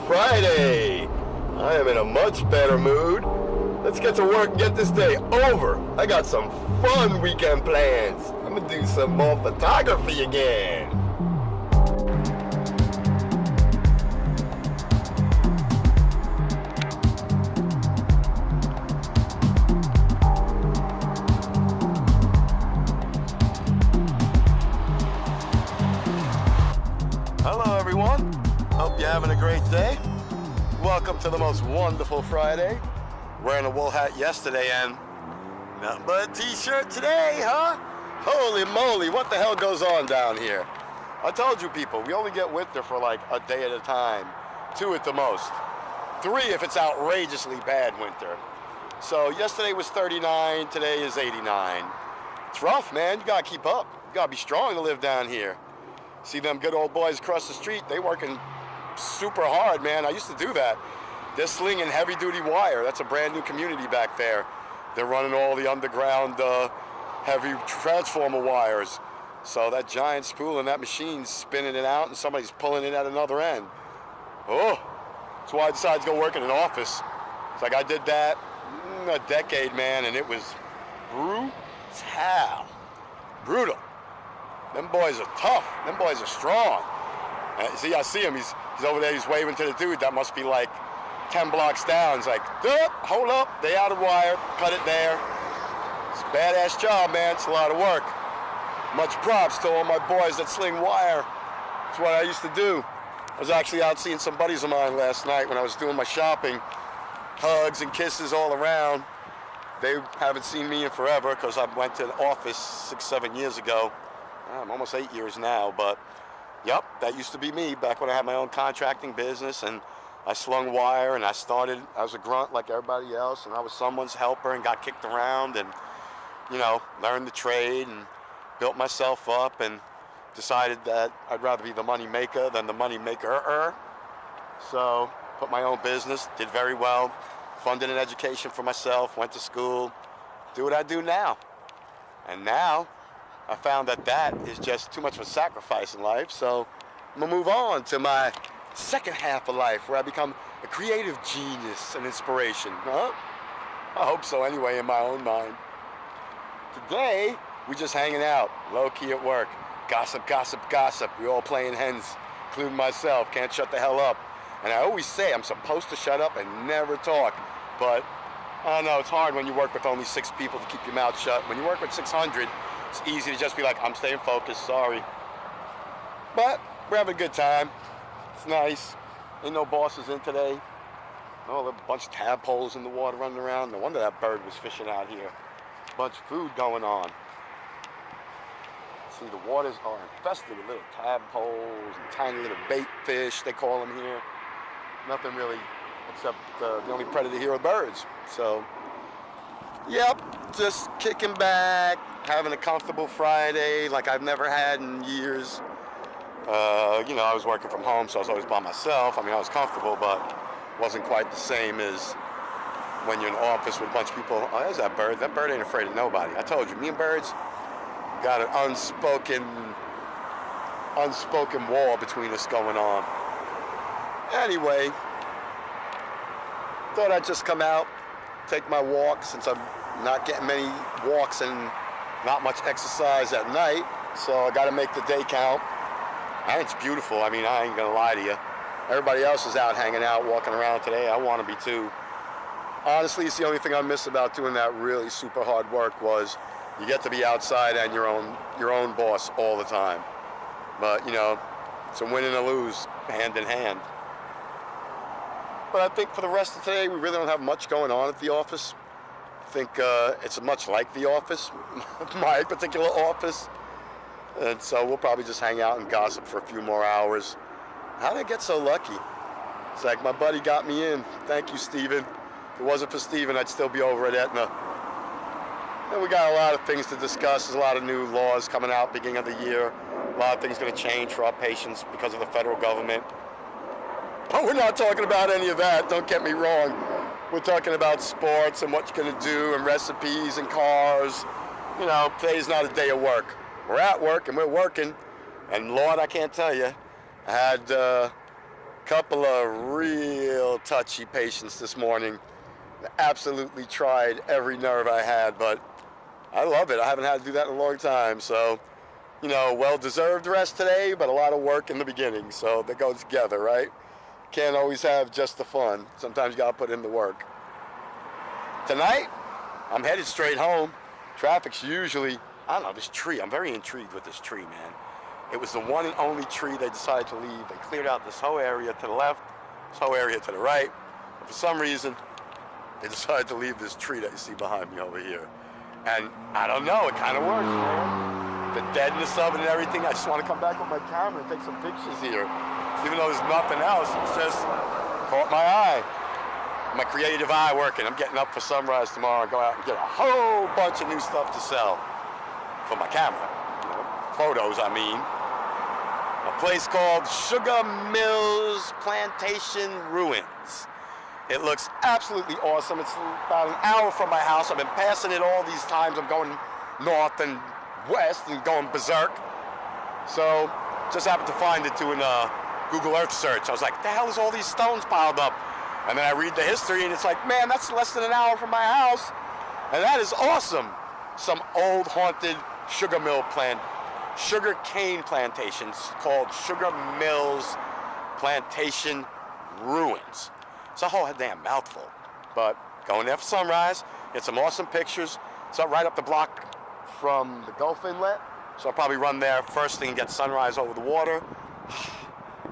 Friday. I am in a much better mood. Let's get to work and get this day over. I got some fun weekend plans. I'm gonna do some more photography again. Hello everyone. Hope you're having a great day. Welcome to the most wonderful Friday. Wearing a wool hat yesterday and nothing but a t-shirt today, huh? Holy moly, what the hell goes on down here? I told you people, we only get winter for like a day at a time. 2 at the most. 3 if it's outrageously bad winter. So yesterday was 39, today is 89. It's rough, man. You gotta keep up. You gotta be strong to live down here. See them good old boys across the street, they working super hard, man. I used to do that. They're slinging heavy-duty wire. That's a brand new community back there. They're running all the underground heavy transformer wires. So that giant spool and that machine's spinning it out and somebody's pulling it at another end. Oh, that's why I decided to go work in an office. It's like I did that a decade, man, and it was brutal. Them boys are tough. Them boys are strong. See, I see him. He's over there. He's waving to the dude. That must be like 10 blocks down. He's like, hold up. They out of wire. Cut it there. It's a badass job, man. It's a lot of work. Much props to all my boys that sling wire. It's what I used to do. I was actually out seeing some buddies of mine last night when I was doing my shopping. Hugs and kisses all around. They haven't seen me in forever because I went to the office 6, 7 years ago. I'm almost 8 years now, but yep, that used to be me back when I had my own contracting business and I slung wire and I was a grunt like everybody else and I was someone's helper and got kicked around and, you know, learned the trade and built myself up and decided that I'd rather be the money maker than the money maker. So put my own business, did very well, funded an education for myself, went to school, do what I do now. And now I found that is just too much of a sacrifice in life, so I'm gonna move on to my second half of life where I become a creative genius and inspiration, huh? I hope so anyway, in my own mind. Today, we just hanging out, low-key at work. Gossip, gossip, gossip. We all playing hens, including myself, can't shut the hell up. And I always say I'm supposed to shut up and never talk, but I don't know, it's hard when you work with only 6 people to keep your mouth shut. When you work with 600, it's easy to just be like, I'm staying focused, sorry. But we're having a good time. It's nice. Ain't no bosses in today. Oh, a bunch of tadpoles in the water running around. No wonder that bird was fishing out here. Bunch of food going on. See, the waters are infested with little tadpoles and tiny little bait fish, they call them here. Nothing really except the only predator here are birds. So, yep, just kicking back, having a comfortable Friday like I've never had in years. You know, I was working from home, so I was always by myself. I mean, I was comfortable, but wasn't quite the same as when you're in an office with a bunch of people. Oh, there's that bird. That bird ain't afraid of nobody. I told you, me and birds got an unspoken war between us going on. Anyway, thought I'd just come out, take my walk since I'm not getting many walks and not much exercise at night, so I gotta make the day count. And it's beautiful, I mean, I ain't gonna lie to you. Everybody else is out hanging out, walking around today. I wanna be too. Honestly, it's the only thing I miss about doing that really super hard work was you get to be outside and your own boss all the time. But, you know, it's a win and a lose, hand in hand. But I think for the rest of today, we really don't have much going on at the office. I think it's much like the office, my particular office. And so we'll probably just hang out and gossip for a few more hours. How did I get so lucky? It's like my buddy got me in. Thank you, Steven. If it wasn't for Steven, I'd still be over at Aetna. And we got a lot of things to discuss. There's a lot of new laws coming out beginning of the year. A lot of things going to change for our patients because of the federal government. But we're not talking about any of that, don't get me wrong. We're talking about sports and what you're going to do and recipes and cars. You know, today's not a day of work. We're at work and we're working. And Lord, I can't tell you, I had Couple of real touchy patients this morning. Absolutely tried every nerve I had, but I love it. I haven't had to do that in a long time. So, you know, well-deserved rest today, but a lot of work in the beginning. So they go together, right? Can't always have just the fun. Sometimes you gotta put in the work. Tonight, I'm headed straight home. Traffic's usually, I don't know, this tree. I'm very intrigued with this tree, man. It was the one and only tree they decided to leave. They cleared out this whole area to the left, this whole area to the right. But for some reason, they decided to leave this tree that you see behind me over here. And I don't know, it kind of works, man. The deadness of it and everything. I just want to come back with my camera and take some pictures here. Even though there's nothing else, it's just caught my eye. My creative eye working. I'm getting up for sunrise tomorrow and go out and get a whole bunch of new stuff to sell for my camera. You know, photos, I mean. A place called Sugar Mills Plantation Ruins. It looks absolutely awesome. It's about an hour from my house. I've been passing it all these times. I'm going north and west and going berserk. So just happened to find it doing a Google Earth search. I was like, the hell is all these stones piled up? And then I read the history and it's like, man, that's less than an hour from my house. And that is awesome. Some old haunted sugar cane plantations called Sugar Mills Plantation Ruins. It's a whole damn mouthful. But going there for sunrise, get some awesome pictures. It's right up the block from the Gulf Inlet. So I'll probably run there first thing and get sunrise over the water.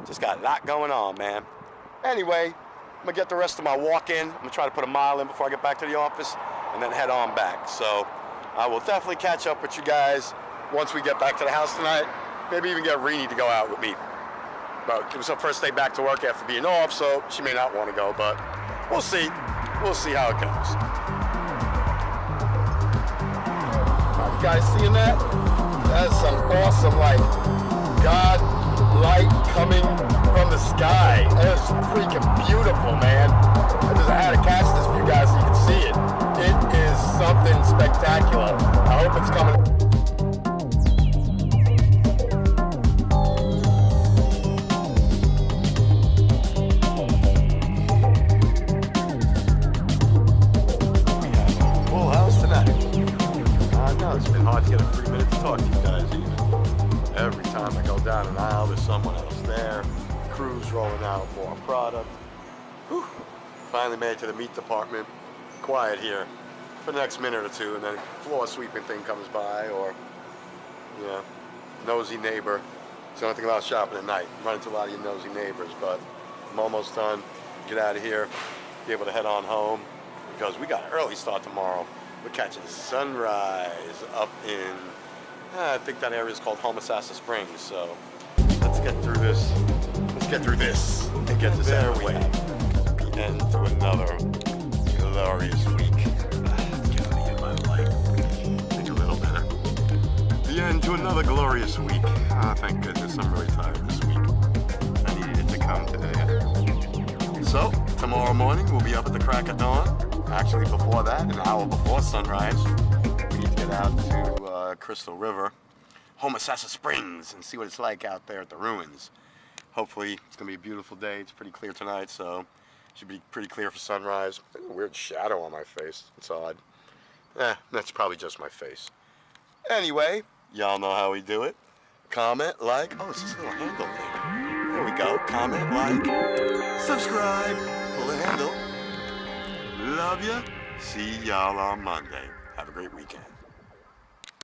Just got a lot going on, man. Anyway, I'm gonna get the rest of my walk in. I'm gonna try to put a mile in before I get back to the office and then head on back. So I will definitely catch up with you guys once we get back to the house tonight. Maybe even get Reenie to go out with me. But it was her first day back to work after being off, so she may not want to go, but we'll see. We'll see how it goes. You guys seeing that? That's some awesome God light coming from the sky. That is freaking beautiful, man. I had to catch this for you guys so you can see it. It is something spectacular. I hope it's coming. Full house tonight. I know, it's been hard to get a 3 minutes to talk to you guys even. Every time I go down an aisle, there's someone else there. Crews rolling out more product. Whew. Finally made it to the meat department. Quiet here for the next minute or two, and then a floor sweeping thing comes by, or, yeah, nosy neighbor. It's the only thing about shopping at night. Run into a lot of your nosy neighbors, but I'm almost done. Get out of here, be able to head on home, because we got an early start tomorrow. We're catching sunrise up in, I think that area is called Homosassa Springs, so let's get through this. Let's get through this and get this out of the way. The end to another glorious week. Get me in my light. Think a little better. The end to another glorious week. Ah, thank goodness, I'm really tired this week. I needed it to come today. So, tomorrow morning we'll be up at the crack of dawn. Actually, before that, an hour before sunrise, we need to get out to Crystal River, Homosassa Springs, and see what it's like out there at the ruins. Hopefully, it's going to be a beautiful day. It's pretty clear tonight, so it should be pretty clear for sunrise. There's a weird shadow on my face. It's odd. That's probably just my face. Anyway, y'all know how we do it. Comment, like. Oh, it's this little handle thing. There we go. Comment, like, subscribe. Pull the handle. Love ya. See y'all on Monday. Have a great weekend.